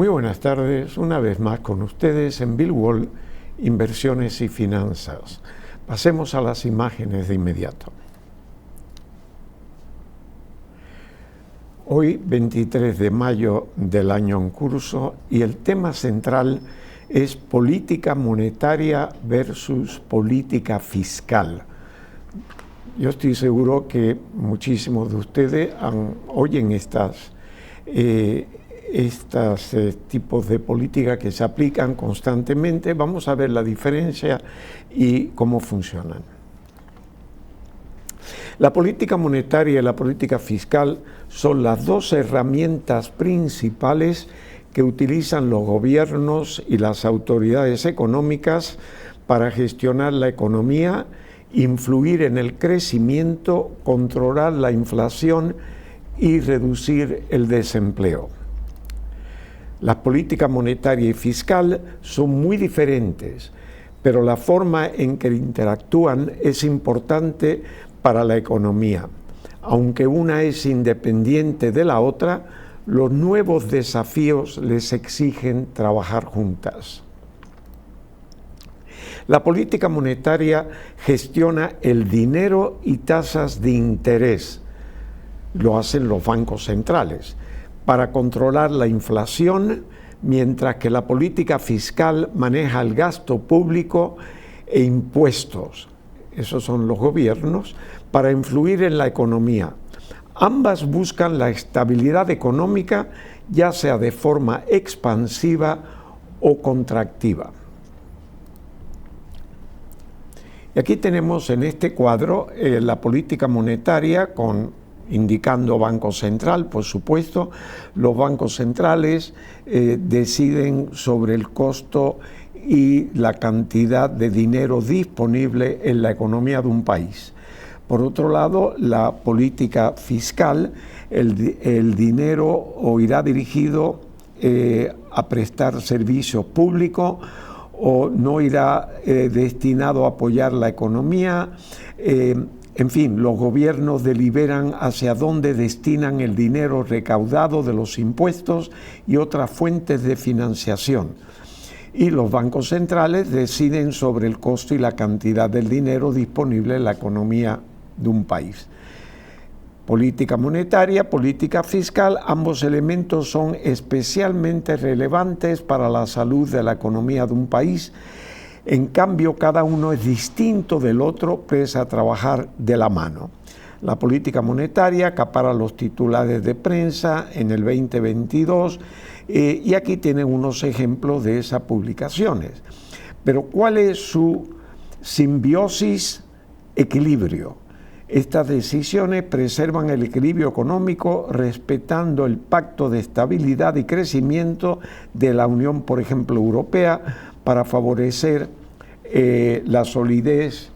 Muy buenas tardes, una vez más con ustedes en Bill Wall, Inversiones y Finanzas. Pasemos a las imágenes de inmediato. Hoy, 23 de mayo del año en curso, y el tema central es política monetaria versus política fiscal. Yo estoy seguro que muchísimos de ustedes oyen estos tipos de política que se aplican constantemente. Vamos a ver la diferencia y cómo funcionan. La política monetaria y la política fiscal son las dos herramientas principales que utilizan los gobiernos y las autoridades económicas para gestionar la economía, influir en el crecimiento, controlar la inflación y reducir el desempleo. Las políticas monetaria y fiscal son muy diferentes, pero la forma en que interactúan es importante para la economía. Aunque una es independiente de la otra, los nuevos desafíos les exigen trabajar juntas. La política monetaria gestiona el dinero y tasas de interés. Lo hacen los bancos centrales para controlar la inflación, mientras que la política fiscal maneja el gasto público e impuestos. Esos son los gobiernos, para influir en la economía. Ambas buscan la estabilidad económica, ya sea de forma expansiva o contractiva. Y aquí tenemos en este cuadro la política monetaria indicando Banco Central, por supuesto. Los bancos centrales deciden sobre el costo y la cantidad de dinero disponible en la economía de un país. Por otro lado, la política fiscal, el dinero o irá dirigido a prestar servicios públicos o no irá destinado a apoyar la economía. En fin, los gobiernos deliberan hacia dónde destinan el dinero recaudado de los impuestos y otras fuentes de financiación. Y los bancos centrales deciden sobre el costo y la cantidad del dinero disponible en la economía de un país. Política monetaria, política fiscal, ambos elementos son especialmente relevantes para la salud de la economía de un país. En cambio, cada uno es distinto del otro, pese a trabajar de la mano. La política monetaria acapara los titulares de prensa en el 2022 y aquí tienen unos ejemplos de esas publicaciones. Pero ¿cuál es su simbiosis? Equilibrio. Estas decisiones preservan el equilibrio económico respetando el pacto de estabilidad y crecimiento de la Unión, por ejemplo, Europea, para favorecer la solidez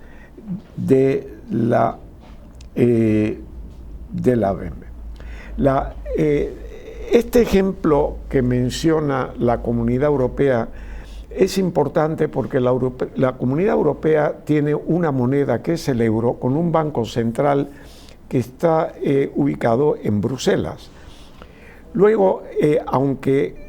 de la BEM. Este ejemplo que menciona la Comunidad Europea es importante porque la Comunidad Europea tiene una moneda que es el euro, con un banco central que está ubicado en Bruselas. Luego, aunque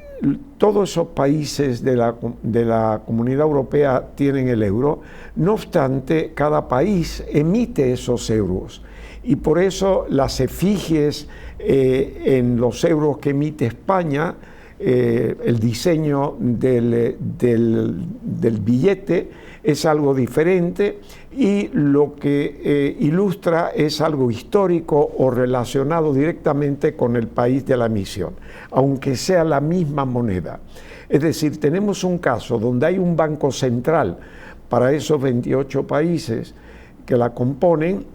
todos esos países de la Comunidad Europea tienen el euro, no obstante, cada país emite esos euros. Y por eso las efigies en los euros que emite España, el diseño del billete es algo diferente y lo que ilustra es algo histórico o relacionado directamente con el país de la emisión, aunque sea la misma moneda. Es decir, tenemos un caso donde hay un banco central para esos 28 países que la componen,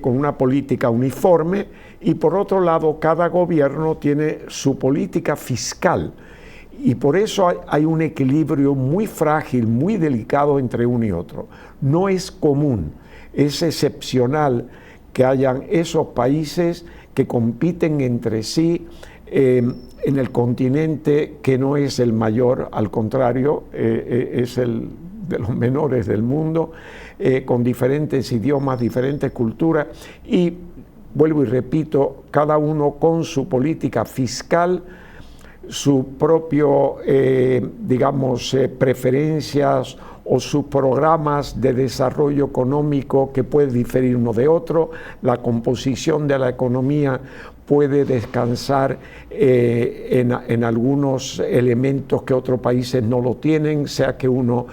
con una política uniforme, y por otro lado cada gobierno tiene su política fiscal y por eso hay un equilibrio muy frágil, muy delicado entre uno y otro. No es común, es excepcional que hayan esos países que compiten entre sí en el continente que no es el mayor, al contrario, es el de los menores del mundo, con diferentes idiomas, diferentes culturas, y vuelvo y repito, cada uno con su política fiscal su propio, digamos, preferencias o sus programas de desarrollo económico que puede diferir uno de otro, la composición de la economía puede descansar en algunos elementos que otros países no lo tienen, sea que uno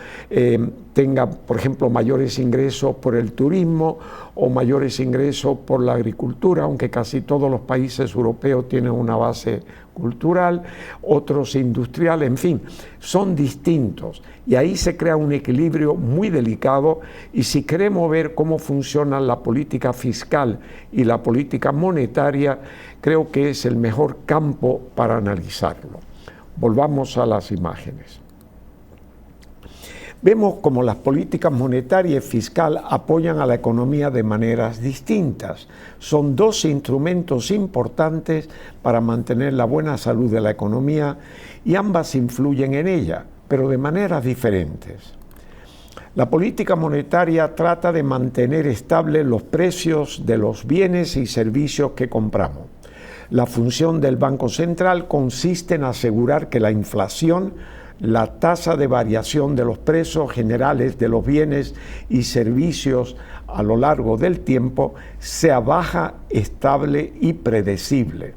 tenga, por ejemplo, mayores ingresos por el turismo o mayores ingresos por la agricultura, aunque casi todos los países europeos tienen una base cultural, otros industrial, en fin, son distintos. Y ahí se crea un equilibrio muy delicado, y si queremos ver cómo funcionan la política fiscal y la política monetaria, creo que es el mejor campo para analizarlo. Volvamos a las imágenes. Vemos cómo las políticas monetaria y fiscal apoyan a la economía de maneras distintas. Son dos instrumentos importantes para mantener la buena salud de la economía y ambas influyen en ella, pero de maneras diferentes. La política monetaria trata de mantener estables los precios de los bienes y servicios que compramos. La función del Banco Central consiste en asegurar que la inflación, la tasa de variación de los precios generales de los bienes y servicios a lo largo del tiempo, sea baja, estable y predecible.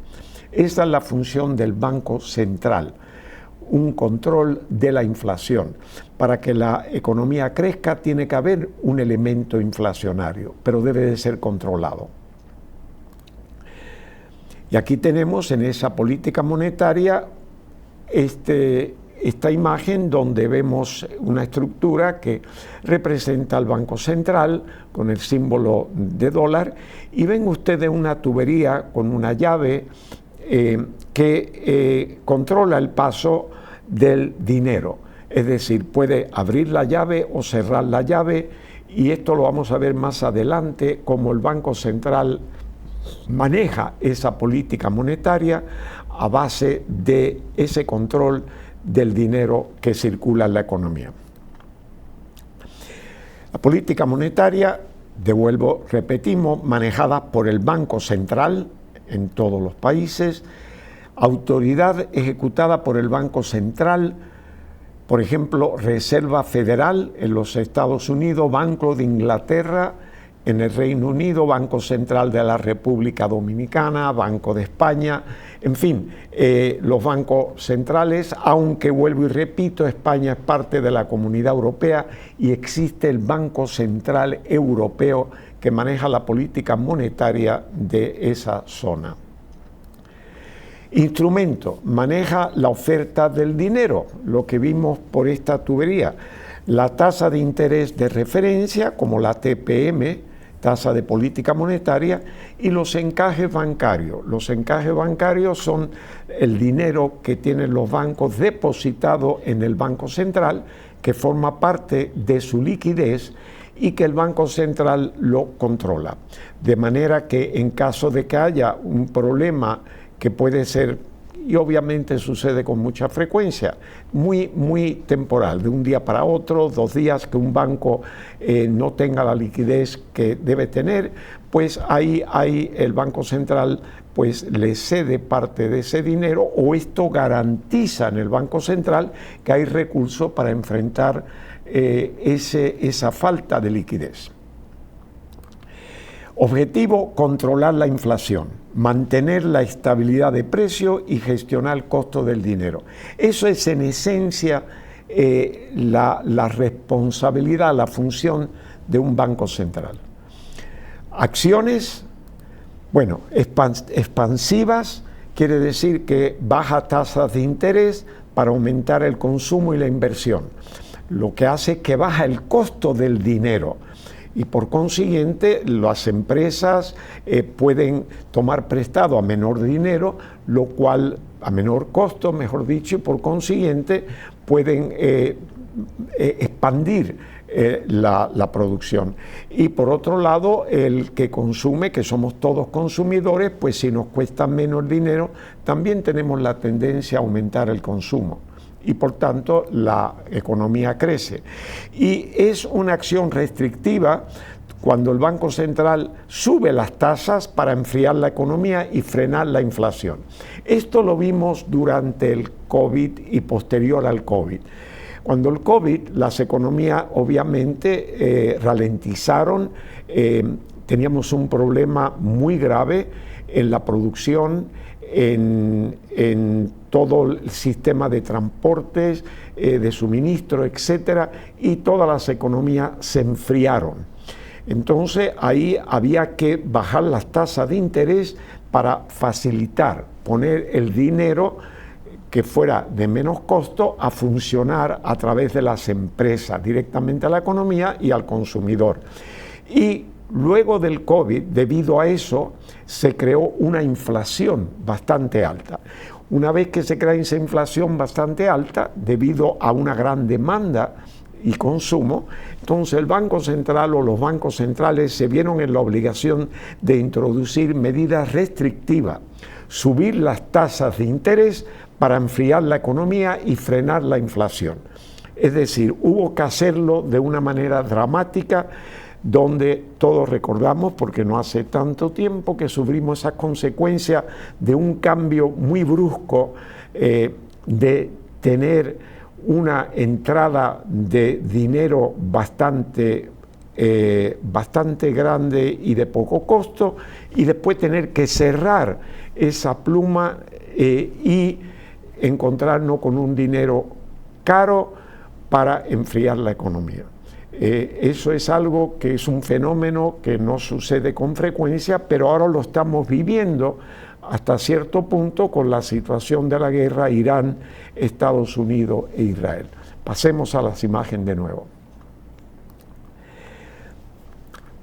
Esa es la función del Banco Central, un control de la inflación. Para que la economía crezca tiene que haber un elemento inflacionario, pero debe de ser controlado. Y aquí tenemos en esa política monetaria esta imagen donde vemos una estructura que representa al Banco Central con el símbolo de dólar, y ven ustedes una tubería con una llave que controla el paso del dinero, es decir, puede abrir la llave o cerrar la llave, y esto lo vamos a ver más adelante, cómo el Banco Central maneja esa política monetaria a base de ese control del dinero que circula en la economía. La política monetaria, repetimos, manejada por el Banco Central en todos los países, autoridad ejecutada por el Banco Central, por ejemplo, Reserva Federal en los Estados Unidos, Banco de Inglaterra en el Reino Unido, Banco Central de la República Dominicana, Banco de España, en fin, los bancos centrales, aunque vuelvo y repito, España es parte de la Comunidad Europea y existe el Banco Central Europeo que maneja la política monetaria de esa zona. Instrumento, maneja la oferta del dinero, lo que vimos por esta tubería. La tasa de interés de referencia, como la TPM, tasa de política monetaria, y los encajes bancarios. Los encajes bancarios son el dinero que tienen los bancos depositado en el Banco Central, que forma parte de su liquidez y que el Banco Central lo controla. De manera que en caso de que haya un problema que puede ser, y obviamente sucede con mucha frecuencia, muy temporal, de un día para otro, 2 días que un banco no tenga la liquidez que debe tener, pues ahí el Banco Central pues le cede parte de ese dinero, o esto garantiza en el Banco Central que hay recursos para enfrentar esa falta de liquidez. Objetivo, controlar la inflación, mantener la estabilidad de precio y gestionar el costo del dinero. Eso es en esencia la responsabilidad, la función de un banco central. Acciones, bueno, expansivas, quiere decir que baja tasas de interés para aumentar el consumo y la inversión, lo que hace que baja el costo del dinero. Y por consiguiente las empresas pueden tomar prestado a menor dinero, lo cual a menor costo, mejor dicho, y por consiguiente pueden expandir la producción. Y por otro lado, el que consume, que somos todos consumidores, pues si nos cuesta menos dinero, también tenemos la tendencia a aumentar el consumo. Y por tanto la economía crece. Y es una acción restrictiva cuando el Banco Central sube las tasas para enfriar la economía y frenar la inflación. Esto lo vimos durante el COVID y posterior al COVID. Cuando el COVID, las economías obviamente ralentizaron, teníamos un problema muy grave en la producción, en todo el sistema de transportes, de suministro, etcétera, y todas las economías se enfriaron. Entonces ahí había que bajar las tasas de interés para facilitar, poner el dinero que fuera de menos costo a funcionar a través de las empresas, directamente a la economía y al consumidor. Y luego del COVID, debido a eso, se creó una inflación bastante alta. Una vez que se crea esa inflación bastante alta, debido a una gran demanda y consumo, entonces el Banco Central o los bancos centrales se vieron en la obligación de introducir medidas restrictivas, subir las tasas de interés para enfriar la economía y frenar la inflación. Es decir, hubo que hacerlo de una manera dramática, donde todos recordamos, porque no hace tanto tiempo que sufrimos esas consecuencias de un cambio muy brusco, de tener una entrada de dinero bastante grande y de poco costo, y después tener que cerrar esa pluma y encontrarnos con un dinero caro para enfriar la economía. Eso es algo que es un fenómeno que no sucede con frecuencia, pero ahora lo estamos viviendo hasta cierto punto con la situación de la guerra Irán, Estados Unidos e Israel. Pasemos a las imágenes de nuevo.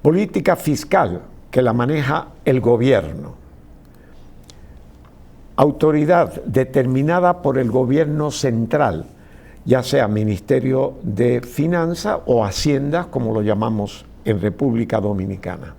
Política fiscal que la maneja el gobierno. Autoridad determinada por el gobierno central, ya sea Ministerio de Finanzas o Hacienda, como lo llamamos en República Dominicana.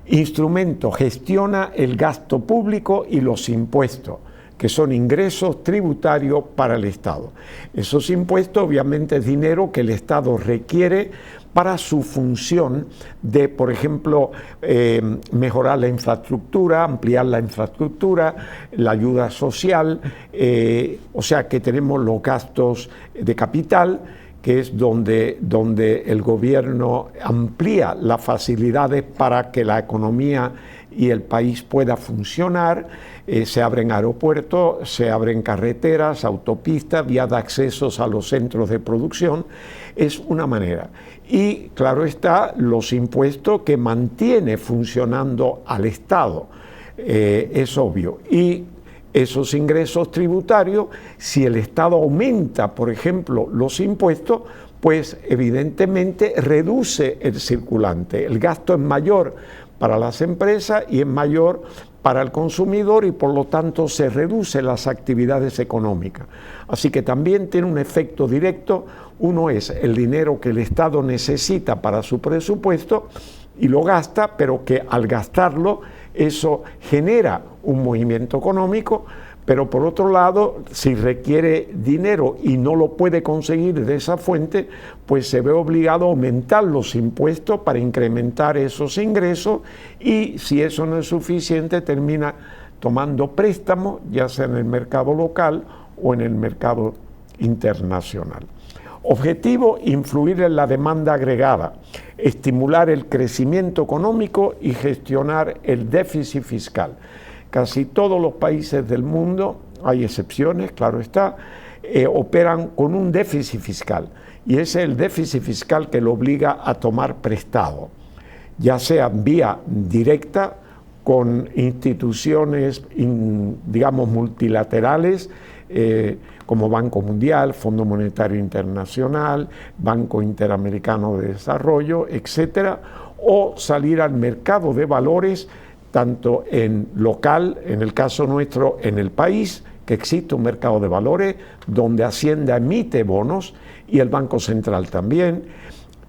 Instrumento, gestiona el gasto público y los impuestos, que son ingresos tributarios para el Estado. Esos impuestos obviamente es dinero que el Estado requiere para su función de, por ejemplo, mejorar la infraestructura, ampliar la infraestructura, la ayuda social, o sea que tenemos los gastos de capital, que es donde el gobierno amplía las facilidades para que la economía y el país pueda funcionar. Se abren aeropuertos, se abren carreteras, autopistas, vías de accesos a los centros de producción. Es una manera. Y claro está, los impuestos que mantiene funcionando al Estado, es obvio. Y esos ingresos tributarios, si el Estado aumenta, por ejemplo, los impuestos, pues evidentemente reduce el circulante. El gasto es mayor para las empresas y es mayor para el consumidor, y por lo tanto se reducen las actividades económicas. Así que también tiene un efecto directo. Uno es el dinero que el Estado necesita para su presupuesto y lo gasta, pero que al gastarlo eso genera un movimiento económico, pero por otro lado, si requiere dinero y no lo puede conseguir de esa fuente, pues se ve obligado a aumentar los impuestos para incrementar esos ingresos, y si eso no es suficiente, termina tomando préstamos, ya sea en el mercado local o en el mercado internacional. Objetivo, influir en la demanda agregada, estimular el crecimiento económico y gestionar el déficit fiscal. Casi todos los países del mundo, hay excepciones, claro está, operan con un déficit fiscal, y ese es el déficit fiscal que lo obliga a tomar prestado, ya sea vía directa con instituciones, digamos, multilaterales, como Banco Mundial, Fondo Monetario Internacional, Banco Interamericano de Desarrollo, etcétera, o salir al mercado de valores, tanto en local, en el caso nuestro, en el país, que existe un mercado de valores donde Hacienda emite bonos y el Banco Central también,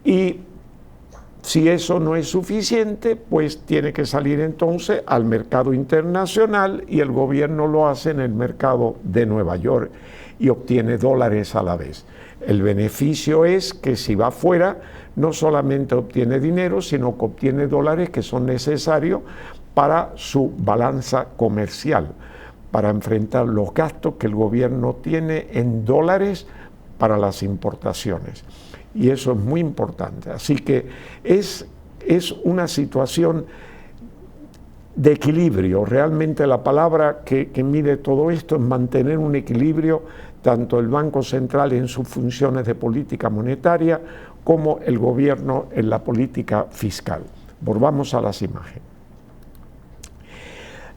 y Si eso no es suficiente, pues tiene que salir entonces al mercado internacional y el gobierno lo hace en el mercado de Nueva York y obtiene dólares a la vez. El beneficio es que si va afuera, no solamente obtiene dinero, sino que obtiene dólares que son necesarios para su balanza comercial, para enfrentar los gastos que el gobierno tiene en dólares para las importaciones. Y eso es muy importante. Así que es una situación de equilibrio. Realmente la palabra que mide todo esto es mantener un equilibrio, tanto el Banco Central en sus funciones de política monetaria como el gobierno en la política fiscal. Volvamos a las imágenes.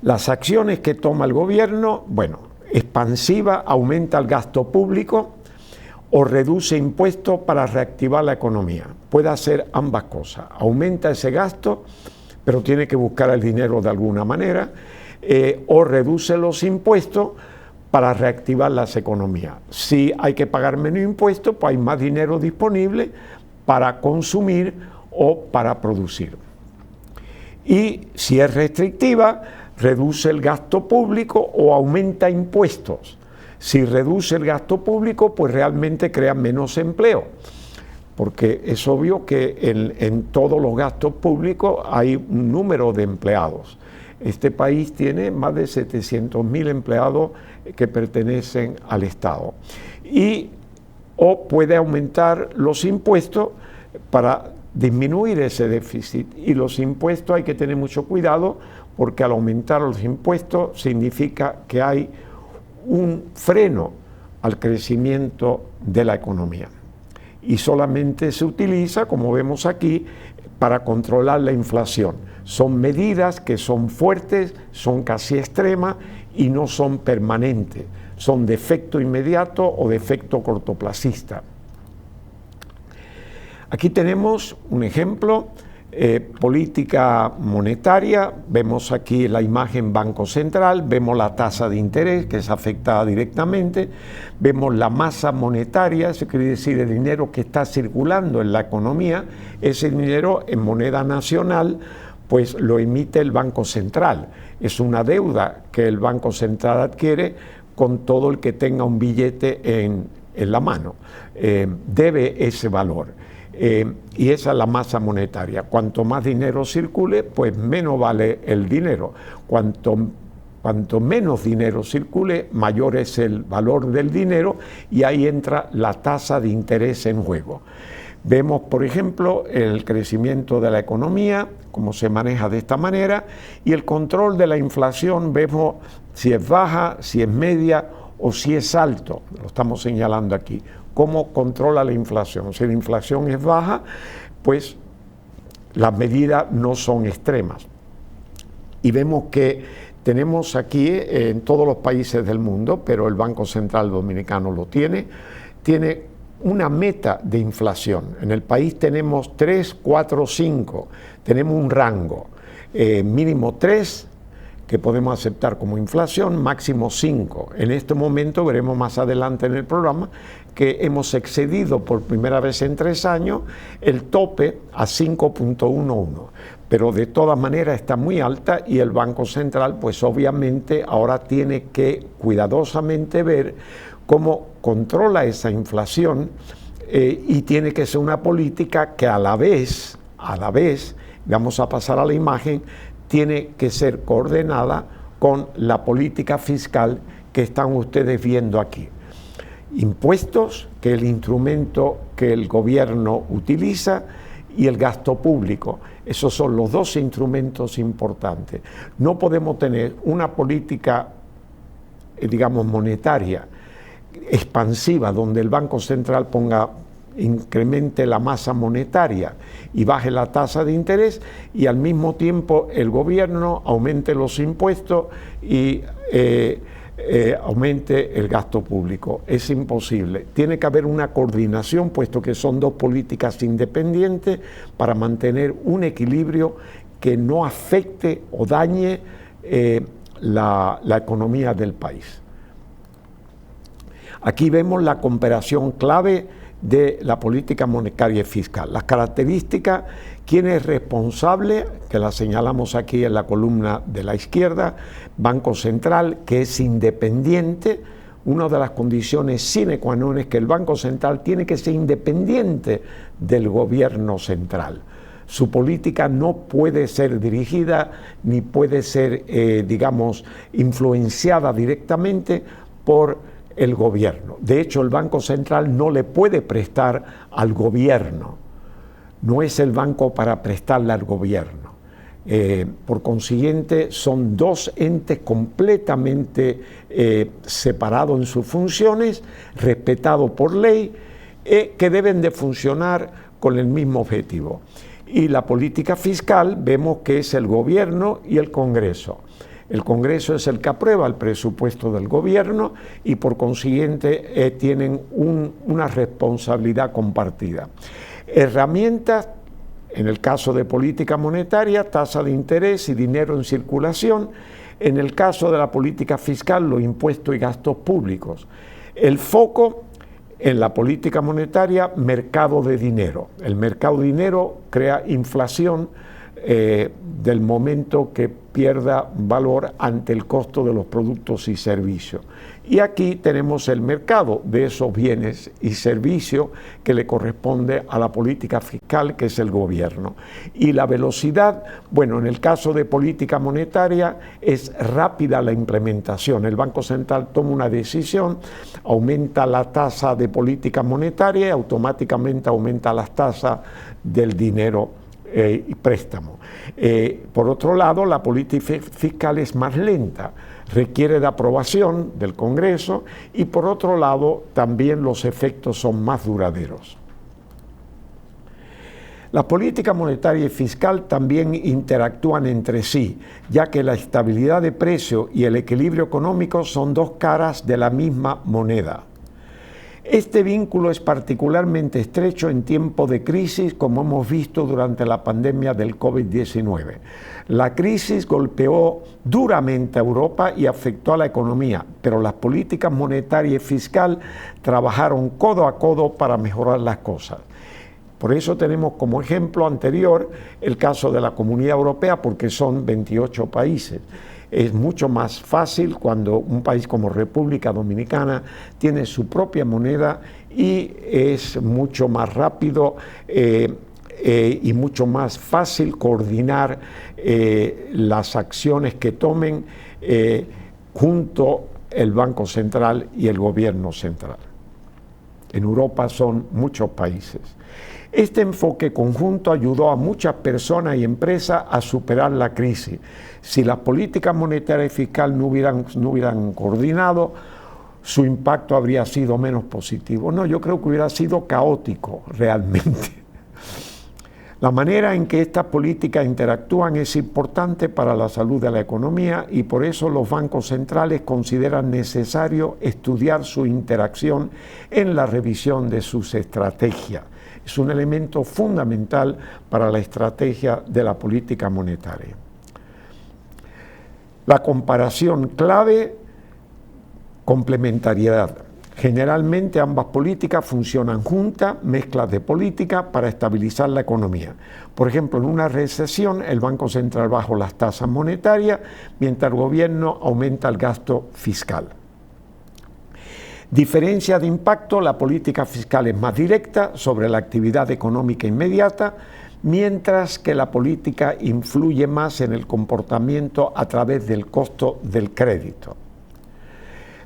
Las acciones que toma el gobierno, bueno, expansiva, aumenta el gasto público o reduce impuestos para reactivar la economía. Puede hacer ambas cosas. Aumenta ese gasto, pero tiene que buscar el dinero de alguna manera, o reduce los impuestos para reactivar las economías. Si hay que pagar menos impuestos, pues hay más dinero disponible para consumir o para producir. Y si es restrictiva, reduce el gasto público o aumenta impuestos. Si reduce el gasto público, pues realmente crea menos empleo, porque es obvio que en todos los gastos públicos hay un número de empleados. Este país tiene más de 700.000 empleados que pertenecen al Estado. O puede aumentar los impuestos para disminuir ese déficit. Y los impuestos hay que tener mucho cuidado, porque al aumentar los impuestos significa que hay un freno al crecimiento de la economía. Y solamente se utiliza, como vemos aquí, para controlar la inflación. Son medidas que son fuertes, son casi extremas y no son permanentes. Son de efecto inmediato o de efecto cortoplacista. Aquí tenemos un ejemplo. Política monetaria, vemos aquí la imagen Banco Central, vemos la tasa de interés que es afectada directamente, vemos la masa monetaria, eso quiere decir el dinero que está circulando en la economía. Ese dinero en moneda nacional pues lo emite el Banco Central, es una deuda que el Banco Central adquiere con todo el que tenga un billete en la mano, debe ese valor. Y esa es la masa monetaria. Cuanto más dinero circule, pues menos vale el dinero. Cuanto menos dinero circule, mayor es el valor del dinero y ahí entra la tasa de interés en juego. Vemos, por ejemplo, el crecimiento de la economía, cómo se maneja de esta manera, y el control de la inflación, vemos si es baja, si es media o si es alto, lo estamos señalando aquí. ¿Cómo controla la inflación? Si la inflación es baja, pues las medidas no son extremas. Y vemos que tenemos aquí en todos los países del mundo, pero el Banco Central Dominicano lo tiene una meta de inflación. En el país tenemos 3, 4, 5, tenemos un rango, mínimo 3, que podemos aceptar como inflación, máximo 5. En este momento veremos más adelante en el programa que hemos excedido por primera vez en 3 años el tope a 5.11, pero de todas maneras está muy alta y el Banco Central pues obviamente ahora tiene que cuidadosamente ver cómo controla esa inflación y tiene que ser una política que a la vez, vamos a pasar a la imagen, tiene que ser coordinada con la política fiscal que están ustedes viendo aquí. Impuestos, que es el instrumento que el gobierno utiliza, y el gasto público. Esos son los dos instrumentos importantes. No podemos tener una política, digamos, monetaria, expansiva, donde el Banco Central incremente la masa monetaria y baje la tasa de interés, y al mismo tiempo el gobierno aumente los impuestos y aumente el gasto público. Es imposible. Tiene que haber una coordinación, puesto que son dos políticas independientes, para mantener un equilibrio que no afecte o dañe la economía del país. Aquí vemos la comparación clave de la política monetaria y fiscal. Las características, quién es responsable, que la señalamos aquí en la columna de la izquierda, Banco Central, que es independiente. Una de las condiciones sine qua non es que el Banco Central tiene que ser independiente del gobierno central. Su política no puede ser dirigida ni puede ser, digamos, influenciada directamente por el gobierno. De hecho, el Banco Central no le puede prestar al gobierno. No es el banco para prestarle al gobierno. Por consiguiente, son dos entes completamente separados en sus funciones, respetados por ley, que deben de funcionar con el mismo objetivo. Y la política fiscal vemos que es el gobierno y el Congreso. El Congreso es el que aprueba el presupuesto del gobierno y por consiguiente tienen una responsabilidad compartida. Herramientas, en el caso de política monetaria, tasa de interés y dinero en circulación. En el caso de la política fiscal, los impuestos y gastos públicos. El foco en la política monetaria, mercado de dinero. El mercado de dinero crea inflación del momento que pierda valor ante el costo de los productos y servicios. Y aquí tenemos el mercado de esos bienes y servicios que le corresponde a la política fiscal, que es el gobierno. Y la velocidad, bueno, en el caso de política monetaria es rápida la implementación. El Banco Central toma una decisión, aumenta la tasa de política monetaria y automáticamente aumenta las tasas del dinero y préstamo. Por otro lado, la política fiscal es más lenta, requiere de aprobación del Congreso y por otro lado también los efectos son más duraderos. La política monetaria y fiscal también interactúan entre sí, ya que la estabilidad de precio y el equilibrio económico son dos caras de la misma moneda. Este vínculo es particularmente estrecho en tiempos de crisis, como hemos visto durante la pandemia del COVID-19. La crisis golpeó duramente a Europa y afectó a la economía, pero las políticas monetaria y fiscal trabajaron codo a codo para mejorar las cosas. Por eso tenemos como ejemplo anterior el caso de la Comunidad Europea, porque son 28 países. Es mucho más fácil cuando un país como República Dominicana tiene su propia moneda y es mucho más rápido y mucho más fácil coordinar las acciones que tomen junto el Banco Central y el Gobierno Central. En Europa son muchos países. Este enfoque conjunto ayudó a muchas personas y empresas a superar la crisis. Si las políticas monetaria y fiscal no hubieran coordinado, su impacto habría sido menos positivo. No, yo creo que hubiera sido caótico realmente. La manera en que estas políticas interactúan es importante para la salud de la economía y por eso los bancos centrales consideran necesario estudiar su interacción en la revisión de sus estrategias. Es un elemento fundamental para la estrategia de la política monetaria. La comparación clave, complementariedad. Generalmente ambas políticas funcionan juntas, mezclas de política para estabilizar la economía. Por ejemplo, en una recesión el Banco Central baja las tasas monetarias, mientras el gobierno aumenta el gasto fiscal. Diferencia de impacto, la política fiscal es más directa sobre la actividad económica inmediata, mientras que la política influye más en el comportamiento a través del costo del crédito.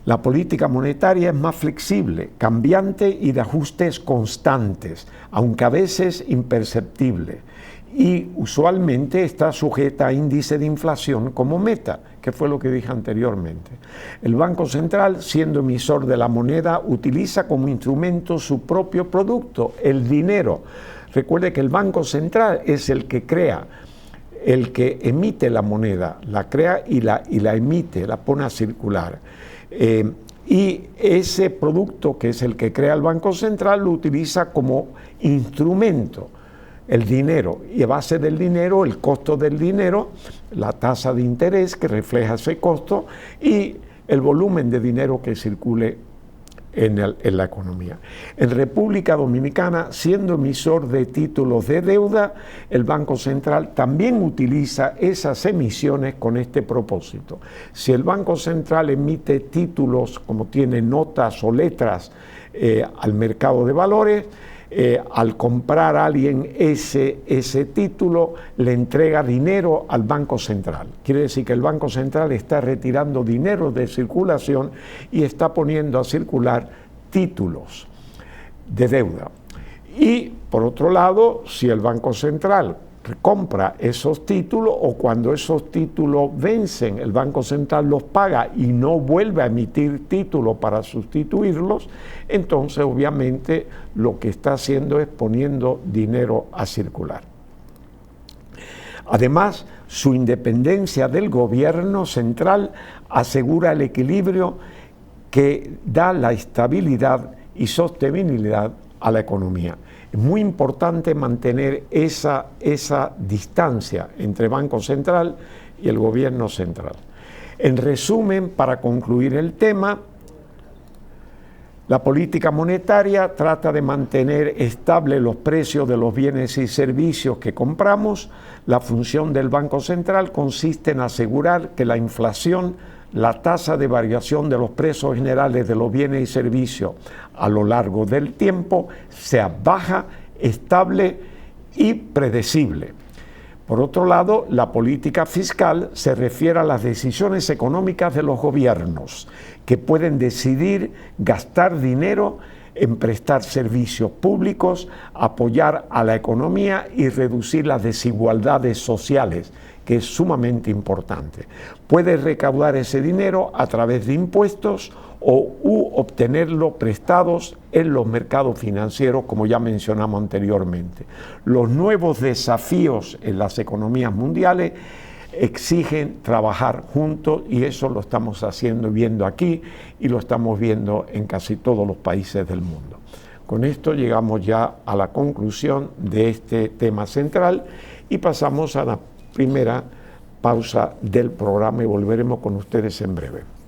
La política monetaria es más flexible, cambiante y de ajustes constantes, aunque a veces imperceptible, y usualmente está sujeta a índice de inflación como meta, que fue lo que dije anteriormente. El Banco Central, siendo emisor de la moneda, utiliza como instrumento su propio producto, el dinero. Recuerde que el Banco Central es el que crea, el que emite la moneda, la crea y la emite, la pone a circular. Y ese producto, que es el que crea el Banco Central, lo utiliza como instrumento, el dinero, y a base del dinero, el costo del dinero, la tasa de interés que refleja ese costo y el volumen de dinero que circule en la economía. En República Dominicana, siendo emisor de títulos de deuda, el Banco Central también utiliza esas emisiones con este propósito. Si el Banco Central emite títulos, como tiene notas o letras al mercado de valores, al comprar a alguien ese título, le entrega dinero al Banco Central. Quiere decir que el Banco Central está retirando dinero de circulación y está poniendo a circular títulos de deuda. Y, por otro lado, si el Banco Central compra esos títulos o cuando esos títulos vencen, el Banco Central los paga y no vuelve a emitir títulos para sustituirlos, entonces obviamente lo que está haciendo es poniendo dinero a circular. Además, su independencia del gobierno central asegura el equilibrio que da la estabilidad y sostenibilidad a la economía. Es muy importante mantener esa distancia entre Banco Central y el gobierno central. En resumen, para concluir el tema, la política monetaria trata de mantener estables los precios de los bienes y servicios que compramos. La función del Banco Central consiste en asegurar que la inflación, la tasa de variación de los precios generales de los bienes y servicios a lo largo del tiempo sea baja, estable y predecible. Por otro lado, la política fiscal se refiere a las decisiones económicas de los gobiernos, que pueden decidir gastar dinero en prestar servicios públicos, apoyar a la economía y reducir las desigualdades sociales, que es sumamente importante. Puede recaudar ese dinero a través de impuestos u obtenerlo prestados en los mercados financieros, como ya mencionamos anteriormente. Los nuevos desafíos en las economías mundiales exigen trabajar juntos y eso lo estamos haciendo y viendo aquí y lo estamos viendo en casi todos los países del mundo. Con esto llegamos ya a la conclusión de este tema central y pasamos a la primera pausa del programa y volveremos con ustedes en breve.